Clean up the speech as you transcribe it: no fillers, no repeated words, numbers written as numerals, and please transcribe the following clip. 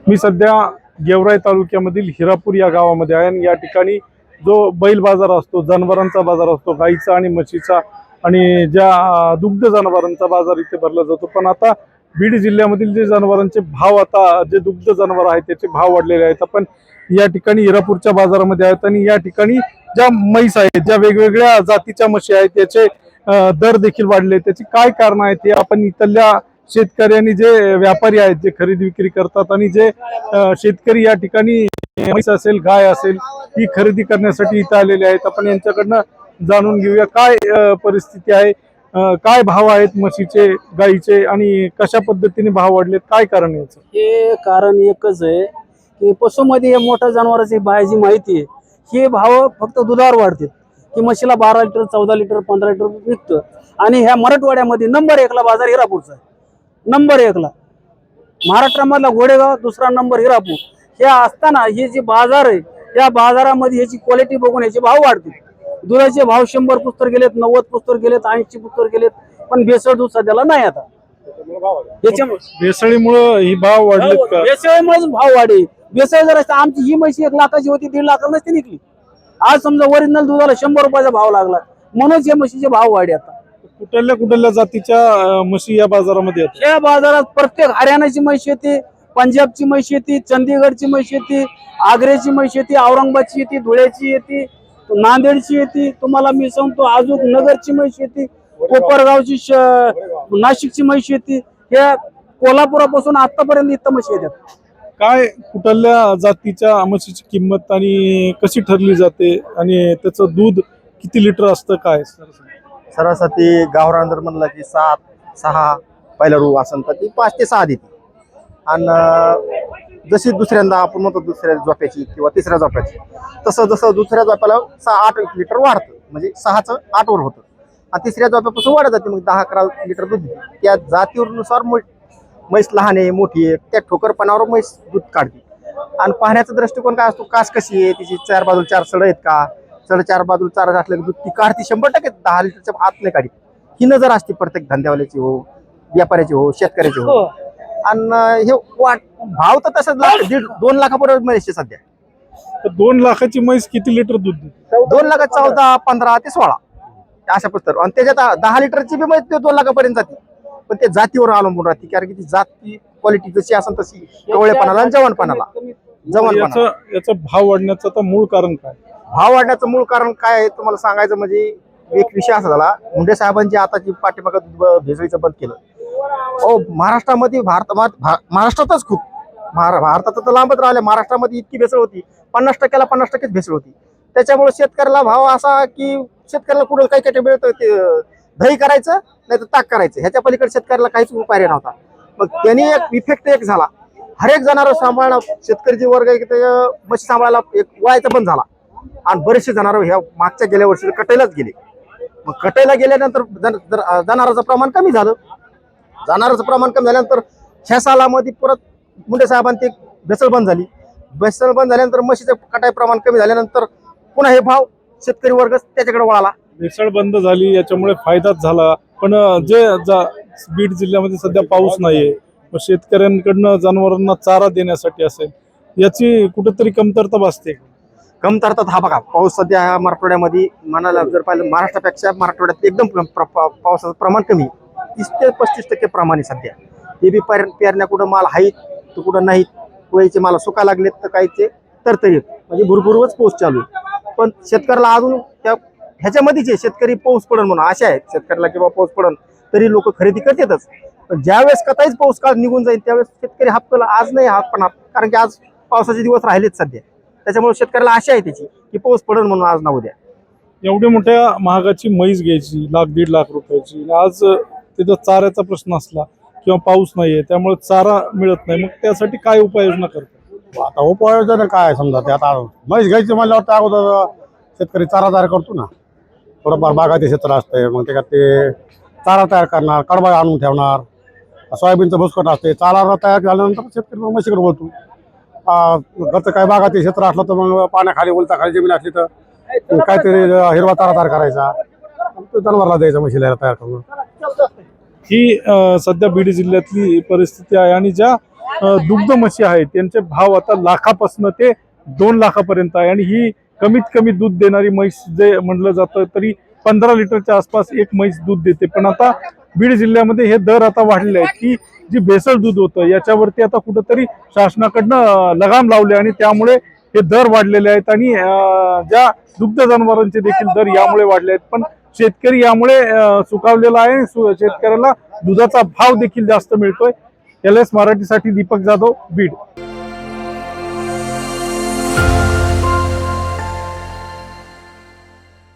मी सध्या गेवराई तालुक्यामधील हिरापूर या गावामध्ये आहे आणि या ठिकाणी जो बैल बाजार असतो, जनावरांचा बाजार असतो, गाईचा आणि म्हशीचा आणि ज्या दुग्ध जनावरांचा बाजार इथे भरला जातो। पण आता बीड जिल्ह्यामधील जे जनावरांचे भाव, आता जे दुग्ध जनावर आहेत त्याचे भाव वाढलेले आहेत। आपण या ठिकाणी हिरापूरच्या बाजारामध्ये आहेत आणि या ठिकाणी ज्या म्हैस आहेत, ज्या वेगवेगळ्या जातीच्या म्हशी आहेत त्याचे दर देखील वाढले। त्याची काय कारण आहेत हे आपण इथल्या शेतकऱ्यांनी, जे व्यापारी आहेत जे खरेदी विक्री करतात आणि जे शेतकरी या ठिकाणी म्हैस असेल, गाय असेल ही खरेदी करण्यासाठी इथं आलेले आहेत। आपण यांच्याकडनं जाणून घेऊया काय परिस्थिती आहे, काय भाव आहेत म्हशीचे, गाईचे आणि कशा पद्धतीने भाव वाढलेत, काय कारण याचं? हे कारण एकच आहे की पशुमध्ये मोठ्या जनावरांची बाहेरची माहिती आहे, हे भाव फक्त दुधावर वाढतात की म्हशीला 12 लिटर 14 लिटर 15 लिटर विकतं। आणि ह्या मराठवाड्यामध्ये नंबर 1 ला बाजार हिरापूरचा आहे, नंबर 1 ला। महाराष्ट्रामधला घोडेगाव, दुसरा नंबर हिरापूर। हे असताना हे जे बाजार आहे या बाजारामध्ये ह्याची क्वालिटी बघून याचे भाव वाढतील। दुधाचे भाव 100 पुस्तर गेलेत, 90 पुस्तर गेलेत, 80 पुस्तर गेलेत, पण भेसळ दूध सध्याला नाही आता। भेसळीमुळे ही भाव वाढलेत का? भेसळीमुळे भाव वाढे। भेसळ जर असता आमची ही म्हशी 1 लाखाची होती, 1.5 लाखाला नसती निघली। आज समजा ओरिजिनल दुधाला 100 रुपयाचा भाव लागला, म्हणूनच या म्हशीचे भाव वाढे आता। कुठल्या जातीच्या म्हशी या बाजारामध्ये आहेत? या बाजारात प्रत्येक हरियाणाची म्हैस येते, पंजाबची म्हैस येते, चंदीगडची म्हैस येते, आग्र्याची म्हैस येते, औरंगाबादची येते, धुळ्याची येते, नांदेडची येते, तुम्हाला मी सांगतो अजून नगरची म्हैस येते, कोपरगावची, नाशिकची म्हैस येते। या कोल्हापुरापासून आतापर्यंत इथं म्हशी येतात। काय कुठल्या जातीच्या म्हशीची किंमत आणि कशी ठरली जाते आणि त्याचं दूध किती लिटर असतं, काय? सरासरी गावरान जर म्हणलं की 6 पहिला रू असेल तर ती 5 ते 6 देते। आणि जशी दुसऱ्यांदा आपण म्हणतो दुसऱ्या झोप्याची किंवा तिसऱ्या झोप्याची, तसं जसं दुसऱ्या झोप्याला 6-8 लिटर वाढतं, म्हणजे 6चं 8 वर होतं आणि तिसऱ्या झोप्यापासून वाढत जाते, मग 10-11 लिटर दूध देते। त्या जातीनुसार म्हैस लहान आहे मोठी आहे त्या ठोकरपणावर म्हैस दूध काढते। आणि पाहण्याचा दृष्टिकोन काय असतो, कास कशी आहे तिची, 4 बाजूला 4 सड आहेत का, सड 4 बाजूला 4 असले दूध ती काढती 100%, 10 लिटरच्या आत नाही काढी। ही नजर असते प्रत्येक धंद्यावाल्याची हो, व्यापाऱ्याची हो, शेतकऱ्याची हो। आणि हे भाव तर तसंच 2 लाखापर्यंत म्हैस सध्या। 2 लाखाची म्हैस किती लिटर दूध देते? 2 लाख 14, 15 ते 16 अशा पुस्तक। आणि त्याच्यात 10 लिटरची बी म्हैस 2 लाखापर्यंत जाते, पण ते जातीवर अवलंबून राहते, कारण की ती जाती क्वालिटी जशी असेल तशी कवळेपणाला आणि जवानपणाला। याचा भाव वाढण्याचं तर मूळ कारण काय? भाव वाढण्याचं मूळ कारण काय आहे तुम्हाला सांगायचं म्हणजे, एक विषय असा झाला, मुंडे साहेबांची आताची पाठीमागं भेसळीचं बंद केलं। महाराष्ट्रामध्ये महाराष्ट्रातच खूप भारतात तर लांबच राहिले, महाराष्ट्रामध्ये इतकी भेसळ होती, 50%ला 50%च भेसळ होती। त्याच्यामुळे शेतकऱ्याला भाव असा की शेतकऱ्याला कुठं काही मिळतं, दही करायचं नाही तर ताक करायचं, ह्याच्या पलीकडे शेतकऱ्याला काहीच उपाय नव्हता। मग त्यांनी एक इफेक्ट झाला, हर एक जनावर सांभाळणं, शेतकरी वर्ग म्हशी सांभाळायला एक वळायचा बंद झाला। आणि बरेचसे जनावर ह्या मागच्या गेल्या वर्षी कटाईलाच गेले। मग कटाईला गेल्यानंतर जनावरांचं प्रमाण कमी झालं, जनावरांचं प्रमाण कमी झाल्यानंतर ह्या सालामध्ये परत मुंडे साहेबांनी ते भेसळ बंद झाली। भेसळ बंद झाल्यानंतर म्हशीचं कटाई प्रमाण कमी झाल्यानंतर पुन्हा हे भाव शेतकरी वर्ग त्याच्याकडे वळाला। भेसळ बंद झाली याच्यामुळे फायदाच झाला, पण बीड जिल्ह्यामध्ये सध्या पाऊस नाहीये, मग शेतकऱ्यांकडनं जनावरांना चारा देण्यासाठी असेल याची कुठेतरी कमतरता भासते। कमतरता हा बघा, पाऊस सध्या ह्या मराठवाड्यामध्ये म्हणायला जर पाहिलं महाराष्ट्रापेक्षा मराठवाड्यात एकदम पावसाचं प्रमाण कमी, 30 ते 35% प्रमाण आहे सध्या। ते बी पेरण्या कुठं माल आहेत तर कुठं नाहीत, कोळीचे माल सुका लागलेत तर काहीचे तरतरीत, म्हणजे भरपूरच पाऊस चालू आहे। पण शेतकऱ्याला अजून ह्याच्यामध्येच आहे, शेतकरी पाऊस पडन म्हणून आशा आहे शेतकऱ्याला, किंवा पाऊस पडन तरी लोक खरेदी करतातच। पण ज्यावेळेस कताईच पाऊस काळ निघून जाईल त्यावेळेस शेतकरी हापला, आज नाही हापणार, कारण की आज पावसाचे दिवस राहिलेत सध्या। त्याच्यामुळे शेतकऱ्याला आशा आहे त्याची की पाऊस पडेल म्हणून आज ना उद्या। एवढ्या मोठ्या महागाची म्हैस घ्यायची 1.5 लाख रुपयाची, आज तिथं चाऱ्याचा प्रश्न असला किंवा पाऊस नाहीये त्यामुळे चारा मिळत नाही, मग त्यासाठी काय उपाययोजना करतात? आता उपाययोजना काय समजा, ते आता म्हैस घ्यायची म्हणल्यावर त्या अगोदर शेतकरी चारा तयार करतो ना, थोडंफार बागायती क्षेत्र असते, मग त्याच्यात ते चारा तयार करणार, कडबा आणून ठेवणार, सोयाबीनचं भुसकट असते, चारा तयार झाल्यानंतर शेतकरी मग म्हशीकडे बोलतो। घरचं काय बागायती क्षेत्र असलं तर मग पाण्याखाली खाली जमीन असली तर काहीतरी हिरवा चारा तयार करायचा, जनावरला द्यायचा म्हशीला तयार करून। ही सध्या बीड जिल्ह्यातली परिस्थिती आहे आणि ज्या दुग्ध म्हशी आहेत त्यांचे भाव आता लाखापासून ते 2 लाखापर्यंत आहे आणि ही कमीत कमी दूध देणारी म्हैस जे म्हणलं जातं तरी 15 लिटरच्या आसपास एक म्हैस दूध देते. पण आता बीड जिल्ह्यामध्ये हे दर आता वाढलेले आहेत की जी भेसळ दूध होतं याच्यावरती आता कुठंतरी शासनाकडनं लगाम लावले आणि त्यामुळे हे दर वाढलेले आहेत आणि ज्या दुग्ध जनावरांचे देखील दर यामुळे वाढले आहेत. पण शेतकरी यामुळे सुखावलेला आहे. शेतकऱ्याला दुधाचा भाव देखील जास्त मिळतोय. LS मराठीसाठी दीपक जाधव, बीड.